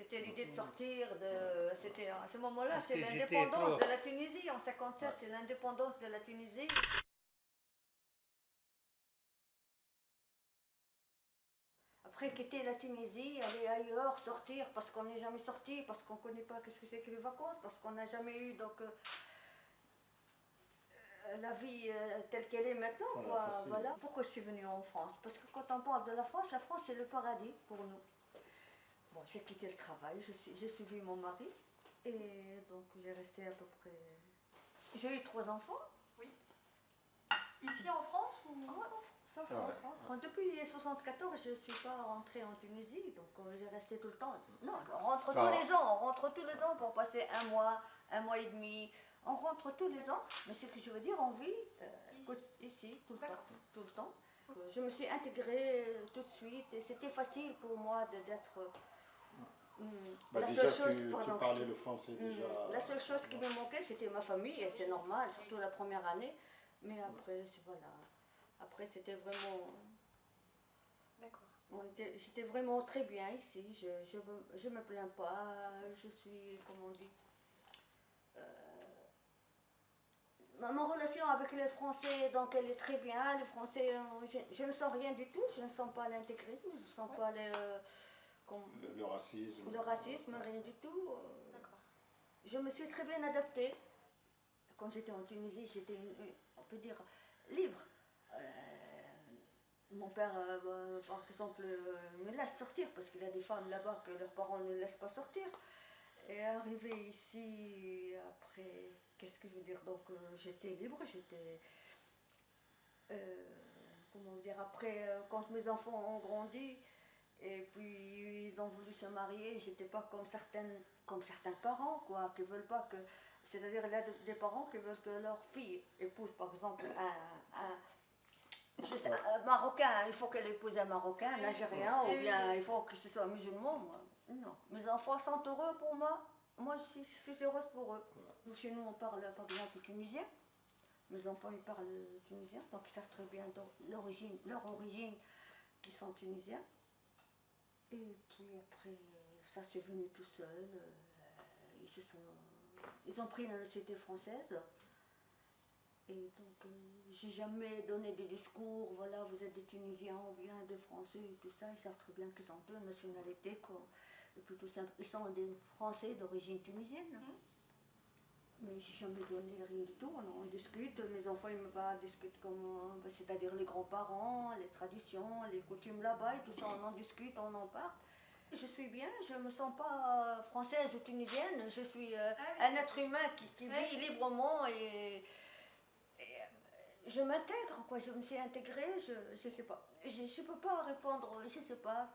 c'était l'idée de sortir, c'était à ce moment-là, Parce c'est que j'étais l'indépendance trop... de la Tunisie, en 57, c'est l'indépendance de la Tunisie. Après quitter la Tunisie, aller ailleurs, sortir, parce qu'on n'est jamais sorti, parce qu'on ne connaît pas qu'est-ce que c'est que les vacances, parce qu'on n'a jamais eu la vie telle qu'elle est maintenant, quoi. Voilà. Pourquoi je suis venue en France? Parce que quand on parle de la France c'est le paradis pour nous. Bon, j'ai quitté le travail, j'ai suivi mon mari, et donc j'ai resté à peu près... J'ai eu 3 enfants. Oui. Ici en France ou... En France. Depuis 1974, je ne suis pas rentrée en Tunisie, donc j'ai resté tout le temps. Non, on rentre tous les ans pour passer un mois et demi. On rentre tous les ans, mais ce que je veux dire, on vit ici tout le temps. Je me suis intégrée tout de suite et c'était facile pour moi d'être... déjà, tu parlais le français déjà. La seule chose qui me manquait, c'était ma famille, et c'est normal, surtout la première année. Mais après, voilà. Après, c'était vraiment... D'accord. J'étais vraiment très bien ici, je me plains pas, je suis, comment on dit... Ma relation avec les Français, donc elle est très bien. Les Français, je ne sens rien du tout, je ne sens pas l'intégrisme, je ne sens pas le racisme. Le racisme, rien du tout. Je me suis très bien adaptée. Quand j'étais en Tunisie, j'étais, on peut dire, libre. Mon père, par exemple, me laisse sortir parce qu'il y a des femmes là-bas que leurs parents ne laissent pas sortir. Et arrivé ici, après, qu'est-ce que je veux dire? Donc j'étais libre, j'étais... comment dire? Après, quand mes enfants ont grandi, et puis ils ont voulu se marier, j'étais pas comme certains parents, quoi, qui veulent pas que... C'est-à-dire, il y a des parents qui veulent que leur fille épouse, par exemple, juste un Marocain, il faut qu'elle épouse un Marocain, un Algérien, ou bien il faut que ce soit musulman. Moi. Non. Mes enfants sont heureux pour moi. Moi, je suis heureuse pour eux. Chez nous, on parle par exemple tunisien. Mes enfants, ils parlent tunisien, donc ils savent très bien leur origine, qui sont tunisiens. Et puis après, ça s'est venu tout seul. Ils ont pris la nationalité française. Et donc, j'ai jamais donné des discours, voilà, vous êtes des Tunisiens ou bien des Français et tout ça. Ils savent très bien qu'ils ont 2 nationalités, quoi. Et puis tout simple, ils sont des Français d'origine tunisienne. Mais j'ai jamais donné rien du tout. On discute, mes enfants ils me parlent, discutent comme, c'est-à-dire les grands-parents, les traditions, les coutumes là-bas et tout ça, on en discute, on en parle. Je suis bien, je ne me sens pas française ou tunisienne, je suis un être humain qui vit librement et je m'intègre, quoi. Je me suis intégrée, je sais pas. Je peux pas répondre, je sais pas.